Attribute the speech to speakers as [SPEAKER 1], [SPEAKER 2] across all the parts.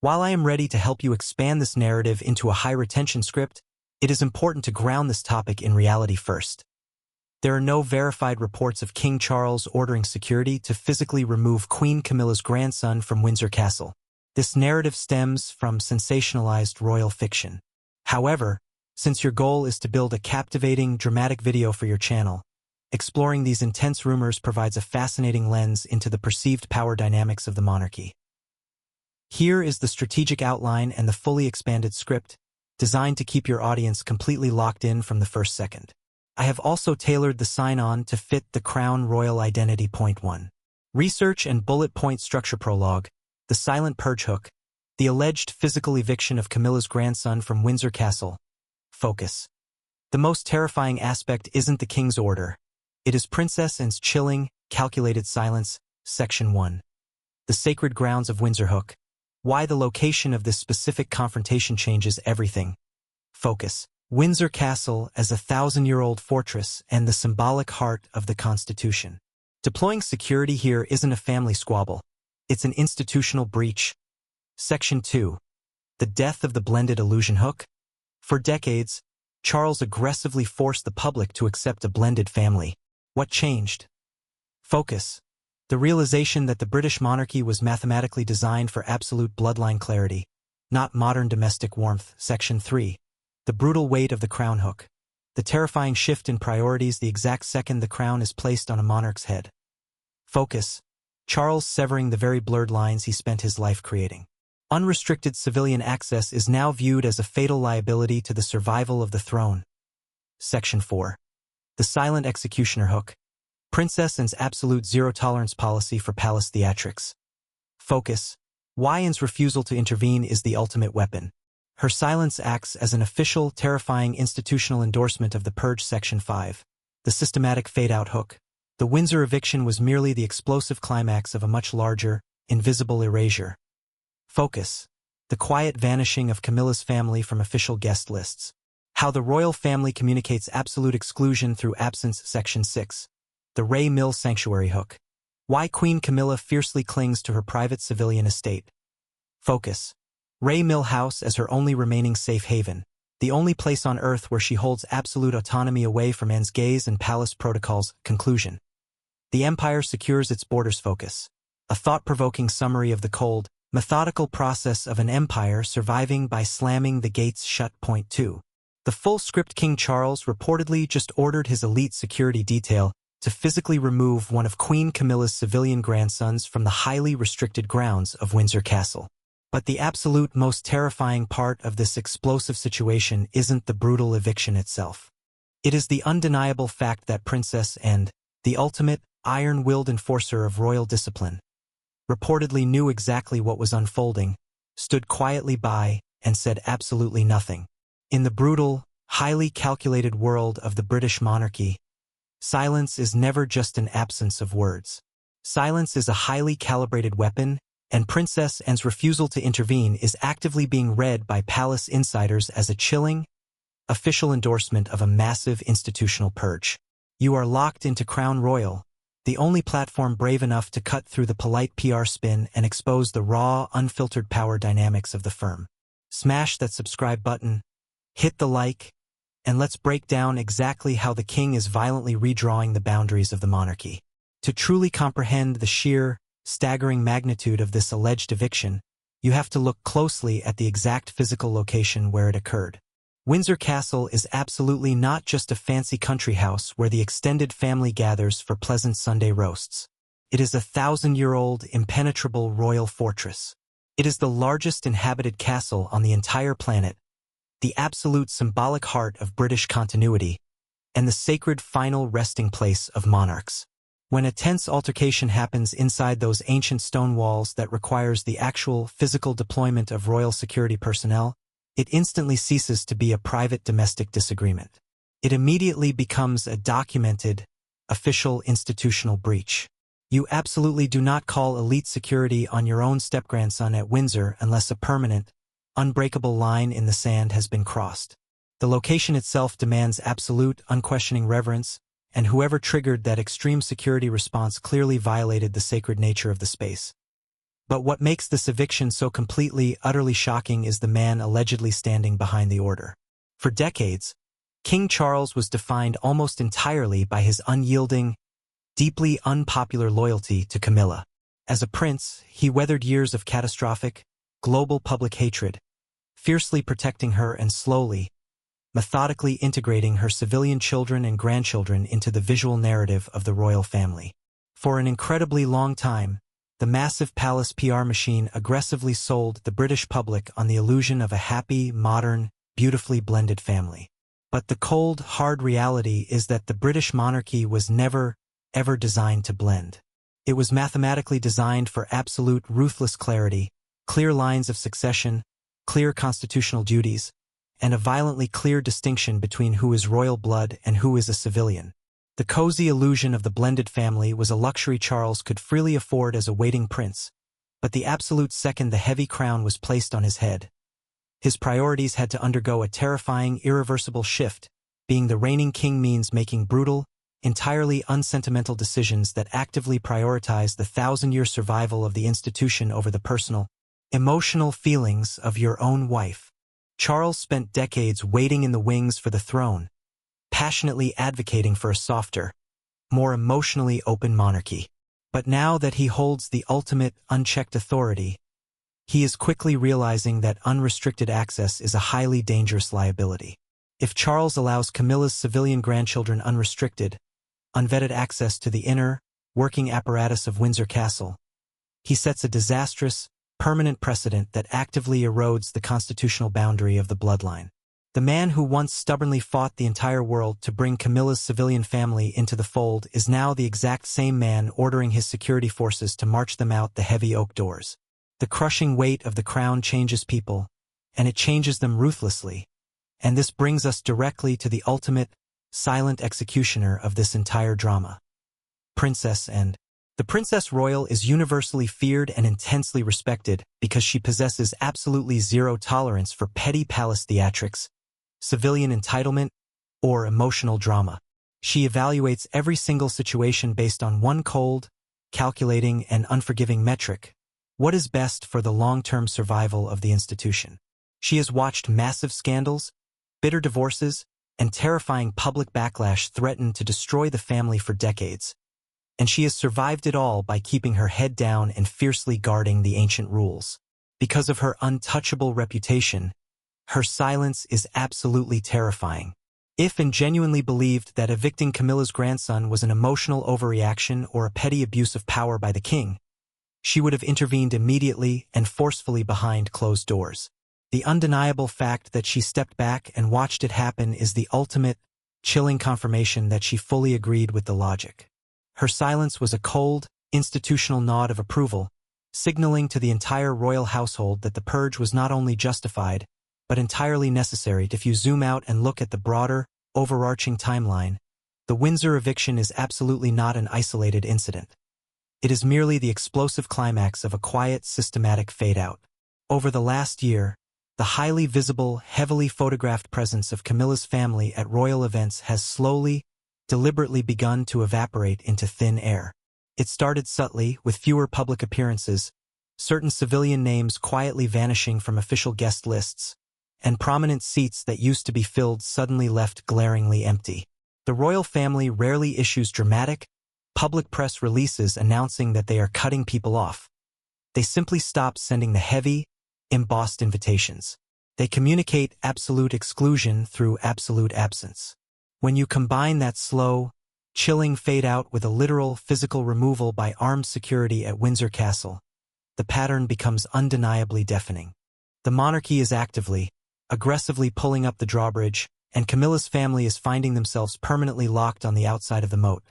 [SPEAKER 1] While I am ready to help you expand this narrative into a high-retention script, it is important to ground this topic in reality first. There are no verified reports of King Charles ordering security to physically remove Queen Camilla's grandson from Windsor Castle. This narrative stems from sensationalized royal fiction. However, since your goal is to build a captivating, dramatic video for your channel, exploring these intense rumors provides a fascinating lens into the perceived power dynamics of the monarchy. Here is the strategic outline and the fully expanded script, designed to keep your audience completely locked in from the first second. I have also tailored the sign-on to fit the Crown Royal Identity. Point 1. Research and bullet point structure. Prologue. The silent purge hook. The alleged physical eviction of Camilla's grandson from Windsor Castle. Focus. The most terrifying aspect isn't the king's order. It is Princess Anne's chilling, calculated silence. Section 1. The sacred grounds of Windsor. Hook. Why the location of this specific confrontation changes everything. Focus. Windsor Castle as a 1,000-year-old fortress and the symbolic heart of the Constitution. Deploying security here isn't a family squabble. It's an institutional breach. Section 2. The death of the blended illusion. Hook. For decades, Charles aggressively forced the public to accept a blended family. What changed? Focus. The realization that the British monarchy was mathematically designed for absolute bloodline clarity, not modern domestic warmth. Section 3. The brutal weight of the crown. Hook. The terrifying shift in priorities the exact second the crown is placed on a monarch's head. Focus. Charles severing the very blurred lines he spent his life creating. Unrestricted civilian access is now viewed as a fatal liability to the survival of the throne. Section 4. The silent executioner. Hook. Princess Anne's absolute zero-tolerance policy for palace theatrics. Focus. Why Anne's refusal to intervene is the ultimate weapon. Her silence acts as an official, terrifying institutional endorsement of the purge. Section 5. The systematic fade-out. Hook. The Windsor eviction was merely the explosive climax of a much larger, invisible erasure. Focus. The quiet vanishing of Camilla'S family from official guest lists. How the royal family communicates absolute exclusion through absence. Section 6. The Ray Mill Sanctuary. Hook. Why Queen Camilla fiercely clings to her private civilian estate. Focus. Ray Mill House as her only remaining safe haven, the only place on earth where she holds absolute autonomy away from Anne's gaze and palace protocols. Conclusion. The empire secures its borders. Focus. A thought-provoking summary of the cold, methodical process of an empire surviving by slamming the gates shut. Point 2. The full script. King Charles reportedly just ordered his elite security detail to physically remove one of Queen Camilla's civilian grandsons from the highly restricted grounds of Windsor Castle. But the absolute most terrifying part of this explosive situation isn't the brutal eviction itself. It is the undeniable fact that Princess Anne, the ultimate, iron-willed enforcer of royal discipline, reportedly knew exactly what was unfolding, stood quietly by, and said absolutely nothing. In the brutal, highly calculated world of the British monarchy, silence is never just an absence of words. Silence is a highly calibrated weapon, and Princess Anne's refusal to intervene is actively being read by palace insiders as a chilling, official endorsement of a massive institutional purge. You are locked into Crown Royal, the only platform brave enough to cut through the polite PR spin and expose the raw, unfiltered power dynamics of the firm. Smash that subscribe button, hit the like, and let's break down exactly how the king is violently redrawing the boundaries of the monarchy. To truly comprehend the sheer, staggering magnitude of this alleged eviction, you have to look closely at the exact physical location where it occurred. Windsor Castle is absolutely not just a fancy country house where the extended family gathers for pleasant Sunday roasts. It is a 1,000-year-old, impenetrable royal fortress. It is the largest inhabited castle on the entire planet, the absolute symbolic heart of British continuity, and the sacred final resting place of monarchs. When a tense altercation happens inside those ancient stone walls that requires the actual physical deployment of royal security personnel, it instantly ceases to be a private domestic disagreement. It immediately becomes a documented, official institutional breach. You absolutely do not call elite security on your own step-grandson at Windsor unless a permanent, unbreakable line in the sand has been crossed. The location itself demands absolute, unquestioning reverence, and whoever triggered that extreme security response clearly violated the sacred nature of the space. But what makes this eviction so completely, utterly shocking is the man allegedly standing behind the order. For decades, King Charles was defined almost entirely by his unyielding, deeply unpopular loyalty to Camilla. As a prince, he weathered years of catastrophic, global public hatred, fiercely protecting her and slowly, methodically integrating her civilian children and grandchildren into the visual narrative of the royal family. For an incredibly long time, the massive palace PR machine aggressively sold the British public on the illusion of a happy, modern, beautifully blended family. But the cold, hard reality is that the British monarchy was never, ever designed to blend. It was mathematically designed for absolute ruthless clarity, clear lines of succession, clear constitutional duties, and a violently clear distinction between who is royal blood and who is a civilian. The cozy illusion of the blended family was a luxury Charles could freely afford as a waiting prince, but the absolute second the heavy crown was placed on his head, his priorities had to undergo a terrifying, irreversible shift. Being the reigning king means making brutal, entirely unsentimental decisions that actively prioritize the 1,000-year survival of the institution over the personal, emotional feelings of your own wife. Charles spent decades waiting in the wings for the throne, passionately advocating for a softer, more emotionally open monarchy. But now that he holds the ultimate, unchecked authority, he is quickly realizing that unrestricted access is a highly dangerous liability. If Charles allows Camilla'S civilian grandchildren unrestricted, unvetted access to the inner, working apparatus of Windsor Castle, he sets a disastrous, permanent precedent that actively erodes the constitutional boundary of the bloodline. The man who once stubbornly fought the entire world to bring Camilla'S civilian family into the fold is now the exact same man ordering his security forces to march them out the heavy oak doors. The crushing weight of the crown changes people, and it changes them ruthlessly. And this brings us directly to the ultimate, silent executioner of this entire drama. Princess and the Princess Royal is universally feared and intensely respected because she possesses absolutely zero tolerance for petty palace theatrics, civilian entitlement, or emotional drama. She evaluates every single situation based on one cold, calculating, and unforgiving metric: what is best for the long-term survival of the institution. She has watched massive scandals, bitter divorces, and terrifying public backlash threaten to destroy the family for decades. And she has survived it all by keeping her head down and fiercely guarding the ancient rules. Because of her untouchable reputation, her silence is absolutely terrifying. If and genuinely believed that evicting Camilla'S grandson was an emotional overreaction or a petty abuse of power by the king, she would have intervened immediately and forcefully behind closed doors. The undeniable fact that she stepped back and watched it happen is the ultimate, chilling confirmation that she fully agreed with the logic. Her silence was a cold, institutional nod of approval, signaling to the entire royal household that the purge was not only justified, but entirely necessary. If you zoom out and look at the broader, overarching timeline, the Windsor eviction is absolutely not an isolated incident. It is merely the explosive climax of a quiet, systematic fade-out. Over the last year, the highly visible, heavily photographed presence of Camilla'S family at royal events has slowly, deliberately begun to evaporate into thin air. It started subtly, with fewer public appearances, certain civilian names quietly vanishing from official guest lists, and prominent seats that used to be filled suddenly left glaringly empty. The royal family rarely issues dramatic, public press releases announcing that they are cutting people off. They simply stop sending the heavy, embossed invitations. They communicate absolute exclusion through absolute absence. When you combine that slow, chilling fade-out with a literal physical removal by armed security at Windsor Castle, the pattern becomes undeniably deafening. The monarchy is actively, aggressively pulling up the drawbridge, and Camilla'S family is finding themselves permanently locked on the outside of the moat.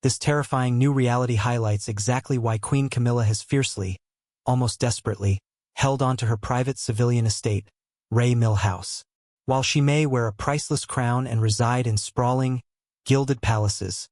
[SPEAKER 1] This terrifying new reality highlights exactly why Queen Camilla has fiercely, almost desperately, held onto her private civilian estate, Ray Mill House. While she may wear a priceless crown and reside in sprawling, gilded palaces,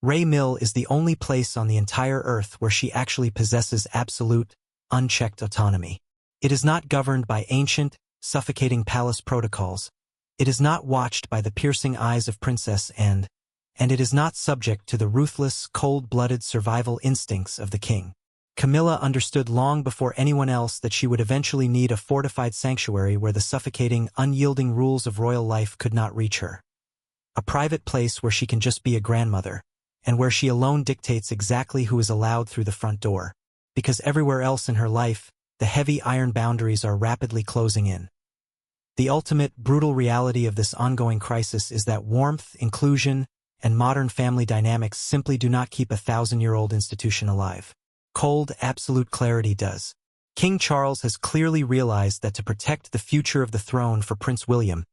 [SPEAKER 1] Ray Mill is the only place on the entire earth where she actually possesses absolute, unchecked autonomy. It is not governed by ancient, suffocating palace protocols. It is not watched by the piercing eyes of Princess Anne, and it is not subject to the ruthless, cold-blooded survival instincts of the king. Camilla understood long before anyone else that she would eventually need a fortified sanctuary where the suffocating, unyielding rules of royal life could not reach her. A private place where she can just be a grandmother, and where she alone dictates exactly who is allowed through the front door, because everywhere else in her life, the heavy iron boundaries are rapidly closing in. The ultimate, brutal reality of this ongoing crisis is that warmth, inclusion, and modern family dynamics simply do not keep a 1,000-year-old institution alive. Cold, absolute clarity does. King Charles has clearly realized that to protect the future of the throne for Prince William,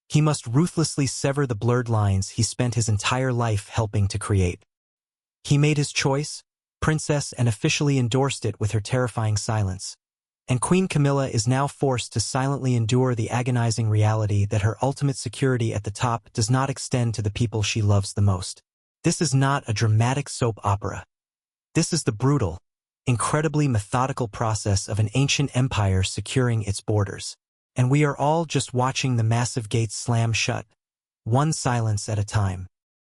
[SPEAKER 1] he must ruthlessly sever the blurred lines he spent his entire life helping to create. He made his choice, princess, and officially endorsed it with her terrifying silence. And Queen Camilla is now forced to silently endure the agonizing reality that her ultimate security at the top does not extend to the people she loves the most. This is not a dramatic soap opera. This is the brutal, incredibly methodical process of an ancient empire securing its borders. And we are all just watching the massive gates slam shut, one silence at a time.